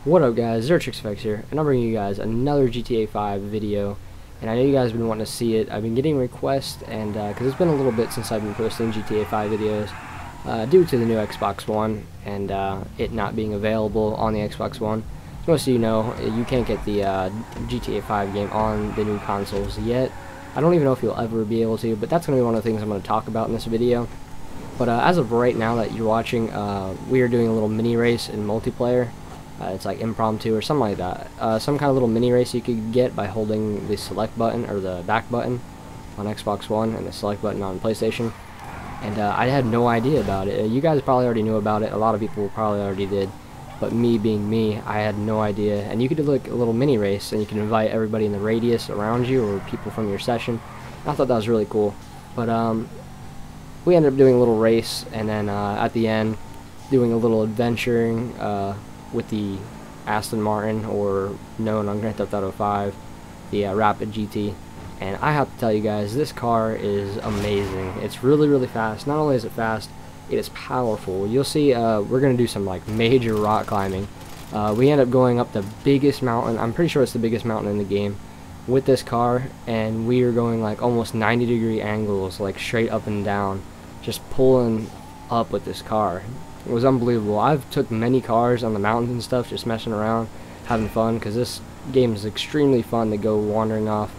What up guys, Zirtrix here, and I'm bringing you guys another GTA 5 video, and I know you guys have been wanting to see it. I've been getting requests, and because it's been a little bit since I've been posting GTA 5 videos, due to the new Xbox One, and it not being available on the Xbox One. So most of you know, you can't get the GTA 5 game on the new consoles yet. I don't even know if you'll ever be able to, but that's going to be one of the things I'm going to talk about in this video. But as of right now that you're watching, we are doing a little mini race in multiplayer. It's like impromptu or something like that. Some kind of little mini race you could get by holding the select button or the back button on Xbox One and the select button on PlayStation. And I had no idea about it. You guys probably already knew about it. A lot of people probably already did. But me being me, I had no idea. And you could do like a little mini race, and you can invite everybody in the radius around you or people from your session. I thought that was really cool. But we ended up doing a little race, and then at the end, doing a little adventuring with the Aston Martin, or known on Grand Theft Auto 5, the Rapid GT. And I have to tell you guys, this car is amazing. It's really, really fast. Not only is it fast, it is powerful. You'll see we're going to do some like major rock climbing. We end up going up the biggest mountain. I'm pretty sure it's the biggest mountain in the game with this car, and we are going like almost 90-degree angles, like straight up and down, just pulling up with this car. It was unbelievable. I've took many cars on the mountains and stuff, just messing around, having fun, because this game is extremely fun to go wandering off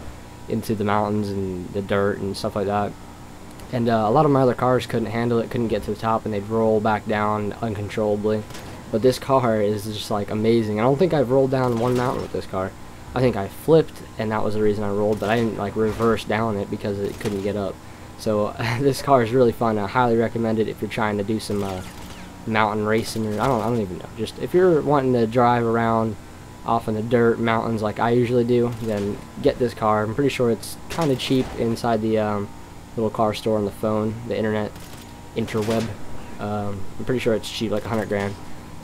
into the mountains and the dirt and stuff like that. And a lot of my other cars couldn't handle it, couldn't get to the top, and they'd roll back down uncontrollably. But this car is just like amazing. I don't think I've rolled down one mountain with this car. I think I flipped, and that was the reason I rolled, but I didn't like reverse down it because it couldn't get up. So this car is really fun. I highly recommend it if you're trying to do some mountain racing, or I don't even know. Just if you're wanting to drive around off in the dirt mountains like I usually do, then get this car. I'm pretty sure it's kind of cheap inside the little car store on the phone, the internet, interweb. I'm pretty sure it's cheap, like 100 grand.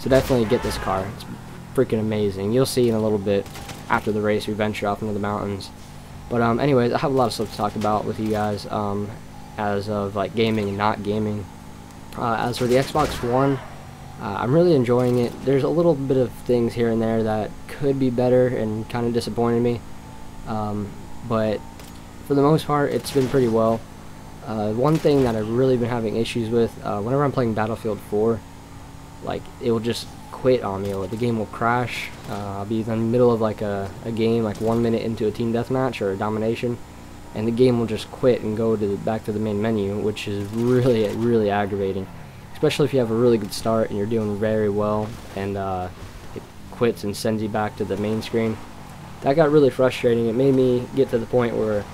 So definitely get this car. It's freaking amazing. You'll see in a little bit after the race we venture off into the mountains. But anyways, I have a lot of stuff to talk about with you guys as of like gaming and not gaming. As for the Xbox One, I'm really enjoying it. There's a little bit of things here and there that could be better and kind of disappointed me, but for the most part it's been pretty well. One thing that I've really been having issues with, whenever I'm playing Battlefield 4, like it will just quit on me, or the game will crash. I'll be in the middle of like a game, like 1 minute into a team deathmatch or a domination, and the game will just quit and go to back to the main menu, which is really, really aggravating. Especially if you have a really good start and you're doing very well, and it quits and sends you back to the main screen. That got really frustrating. It made me get to the point where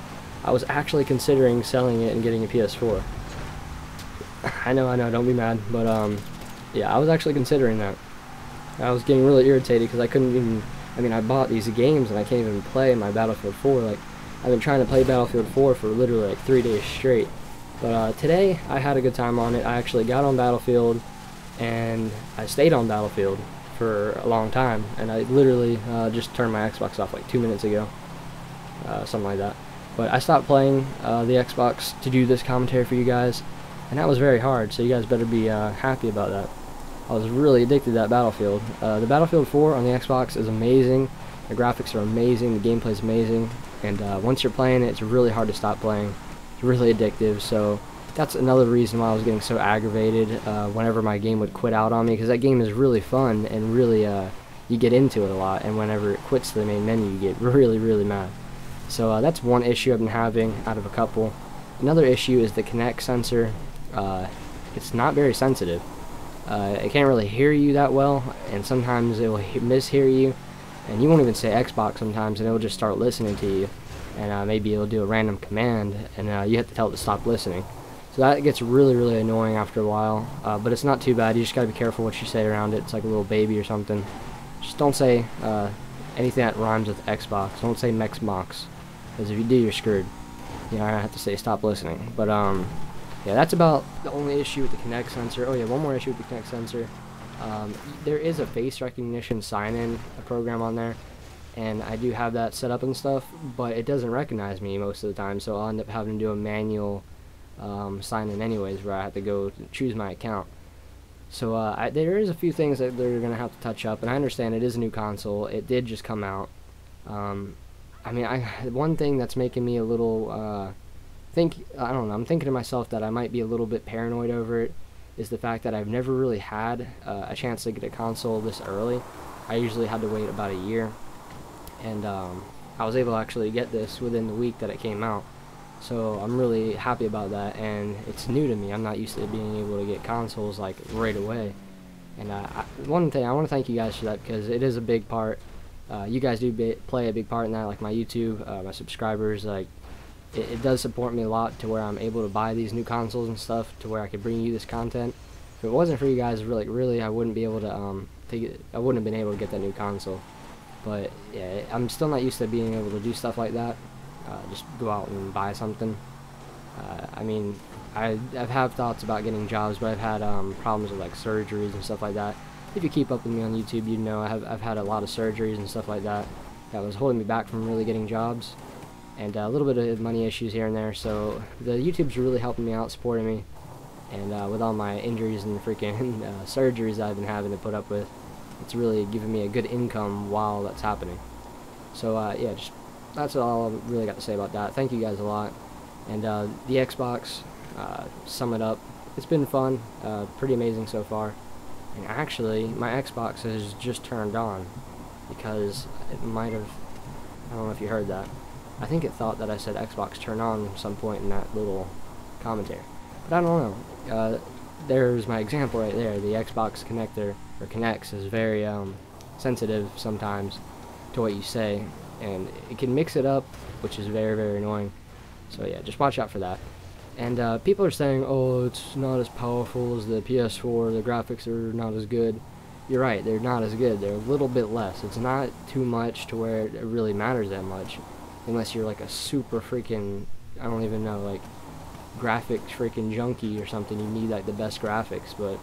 I was actually considering selling it and getting a PS4. I know, don't be mad, but yeah, I was actually considering that. I was getting really irritated because I couldn't even, I bought these games and I can't even play my Battlefield 4. Like, I've been trying to play Battlefield 4 for literally like 3 days straight. But today, I had a good time on it. I actually got on Battlefield, and I stayed on Battlefield for a long time. And I literally just turned my Xbox off like 2 minutes ago. Something like that. But I stopped playing the Xbox to do this commentary for you guys. And that was very hard, so you guys better be happy about that. I was really addicted to that Battlefield. The Battlefield 4 on the Xbox is amazing. The graphics are amazing. The gameplay is amazing. And once you're playing it, it's really hard to stop playing. It's really addictive, so that's another reason why I was getting so aggravated whenever my game would quit out on me, because that game is really fun and really you get into it a lot, and whenever it quits to the main menu you get really, really mad. So that's one issue I've been having out of a couple. Another issue is the Kinect sensor. It's not very sensitive. It can't really hear you that well, and sometimes it will mishear you, and you won't even say Xbox sometimes, and it will just start listening to you. And maybe it'll do a random command, and you have to tell it to stop listening. So that gets really, really annoying after a while, but it's not too bad. You just gotta be careful what you say around it. It's like a little baby or something. Just don't say anything that rhymes with Xbox. Don't say Mexbox, because if you do, you're screwed. You know, I have to say stop listening. But yeah, that's about the only issue with the Kinect sensor. Oh yeah, one more issue with the Kinect sensor. There is a face recognition sign-in program on there, and I do have that set up and stuff, but it doesn't recognize me most of the time, so I'll end up having to do a manual sign in anyways, where I have to go choose my account. So there is a few things that they're going to have to touch up, and I understand it is a new console. It did just come out. I mean, one thing that's making me a little I don't know, I'm thinking to myself that I might be a little bit paranoid over it, is the fact that I've never really had a chance to get a console this early. I usually had to wait about a year, and I was able to actually get this within the week that it came out. So I'm really happy about that, and it's new to me. I'm not used to being able to get consoles like right away. And one thing, I want to thank you guys for that, because it is a big part. You guys do play a big part in that, like my YouTube, my subscribers, like it does support me a lot to where I'm able to buy these new consoles and stuff, to where I could bring you this content. If it wasn't for you guys, really, I wouldn't be able to I wouldn't have been able to get that new console. But yeah, I'm still not used to being able to do stuff like that. Just go out and buy something. I mean, I've had thoughts about getting jobs, but I've had problems with like surgeries and stuff like that. If you keep up with me on YouTube, you know I've had a lot of surgeries and stuff like that that was holding me back from really getting jobs, and a little bit of money issues here and there. So the YouTube's really helping me out, supporting me, and with all my injuries and freaking surgeries I've been having to put up with, it's really giving me a good income while that's happening. So yeah, just that's all I really got to say about that. Thank you guys a lot. And the Xbox, sum it up, it's been fun, pretty amazing so far. And actually, my Xbox has just turned on, because it might have, I don't know if you heard that. I think it thought that I said Xbox turn on at some point in that little commentary. But I don't know. There's my example right there. The Xbox connector, or connects, is very sensitive sometimes to what you say, and it can mix it up, which is very, very annoying. So yeah, just watch out for that. And people are saying, oh, it's not as powerful as the PS4, the graphics are not as good. You're right, they're not as good, they're a little bit less. It's not too much to where it really matters that much, unless you're like a super freaking, I don't even know, like graphics freaking junkie or something. You need like the best graphics, but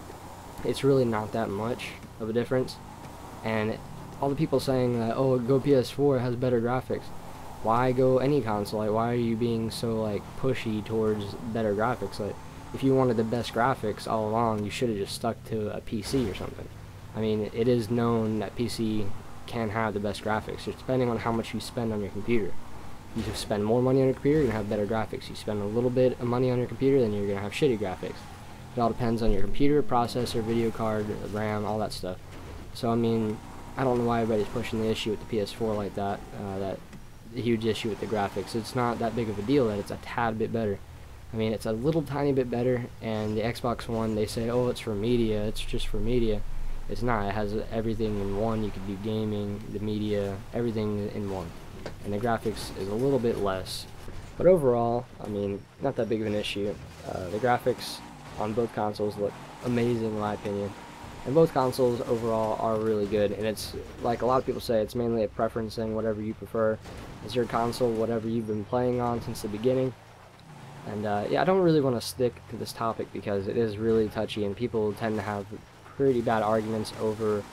it's really not that much of a difference. And all the people saying that, oh, go PS4, it has better graphics. Why go any console? Like, why are you being so like pushy towards better graphics? Like, if you wanted the best graphics all along, you should have just stuck to a PC or something. I mean, it is known that PC can have the best graphics, just depending on how much you spend on your computer. You spend more money on your computer, you're gonna have better graphics. You spend a little bit of money on your computer, then you're gonna have shitty graphics. It all depends on your computer, processor, video card, RAM, all that stuff. So I mean, I don't know why everybody's pushing the issue with the PS4 like that. That huge issue with the graphics. It's not that big of a deal that it's a tad bit better. I mean, it's a little tiny bit better. And the Xbox One, they say, oh, it's for media, it's just for media. It's not. It has everything in one. You could do gaming, the media, everything in one. And the graphics is a little bit less, but overall, I mean, not that big of an issue. The graphics on both consoles look amazing in my opinion, and both consoles overall are really good. And it's like a lot of people say, it's mainly a preference thing, whatever you prefer. It's your console, whatever you've been playing on since the beginning. And yeah, I don't really want to stick to this topic because it is really touchy, and people tend to have pretty bad arguments over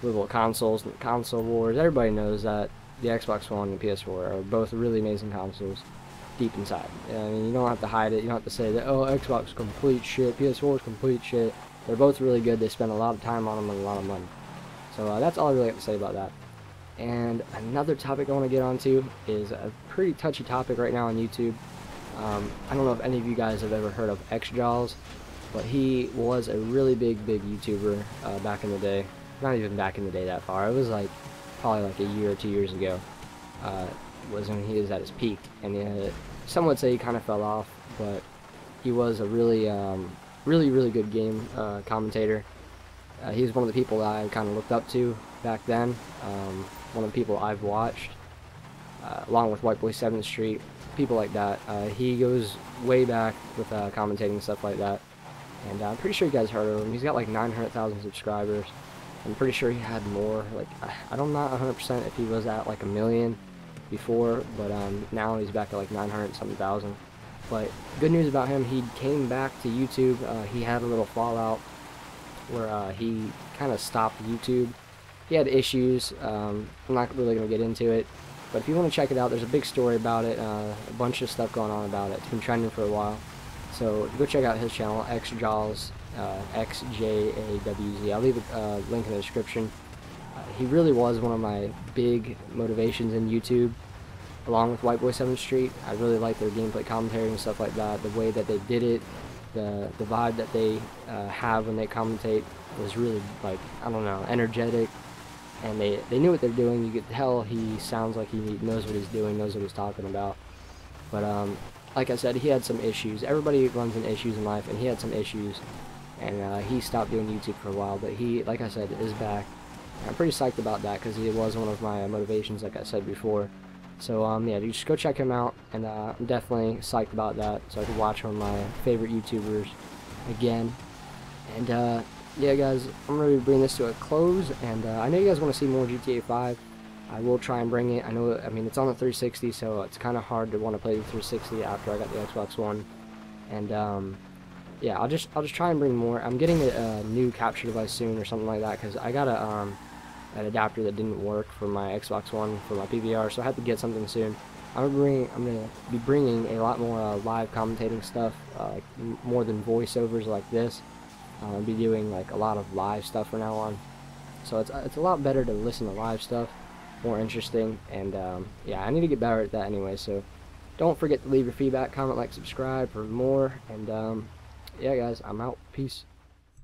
little consoles and console wars. Everybody knows that the Xbox One and PS4 are both really amazing consoles deep inside. I mean, you don't have to hide it. You don't have to say that, oh, Xbox is complete shit, PS4 is complete shit. They're both really good. They spend a lot of time on them and a lot of money. So that's all I really have to say about that. And another topic I want to get onto is a pretty touchy topic right now on YouTube. I don't know if any of you guys have ever heard of XJaws, but he was a really big YouTuber back in the day. Not even back in the day that far. It was like probably like a year or 2 years ago. Was when he was at his peak, and some would say he kind of fell off, but he was a really really good game commentator. He was one of the people that I kind of looked up to back then. One of the people I've watched, along with White Boy 7th Street, people like that. He goes way back with commentating and stuff like that, and I'm pretty sure you guys heard of him. He's got like 900,000 subscribers. I'm pretty sure he had more. Like, I'm not 100% if he was at like 1 million before, but now he's back at like 900-something thousand. But good news about him, he came back to YouTube. He had a little fallout where he kind of stopped YouTube. He had issues. I'm not really going to get into it, but if you want to check it out, there's a big story about it, a bunch of stuff going on about it. It's been trending for a while. So go check out his channel, XJaws, XJAWZ. I'll leave a link in the description. He really was one of my big motivations in YouTube, along with White Boy 7th Street. I really like their gameplay commentary and stuff like that. The way that they did it, the vibe that they have when they commentate was really, like, I don't know, energetic. And they knew what they're doing. You could tell he sounds like he knows what he's doing, knows what he's talking about. But like I said, he had some issues. Everybody runs into issues in life, and he had some issues. And he stopped doing YouTube for a while. But he, like I said, is back. I'm pretty psyched about that because he was one of my motivations, like I said before. So yeah, just go check him out, and I'm definitely psyched about that. So I can watch one of my favorite YouTubers again. And yeah, guys, I'm ready to bring this to a close. And I know you guys want to see more GTA 5. I will try and bring it. I mean, it's on the 360, so it's kind of hard to want to play the 360 after I got the Xbox One. And yeah, I'll just try and bring more. I'm getting a new capture device soon or something like that, because I got an adapter that didn't work for my Xbox One for my PVR, so I had to get something soon. I'm gonna be bringing a lot more live commentating stuff, like more than voiceovers like this. I'll be doing like a lot of live stuff from now on, so it's a lot better to listen to live stuff, more interesting. And yeah, I need to get better at that anyway. So don't forget to leave your feedback, comment, like, subscribe for more. And yeah, guys, I'm out. Peace.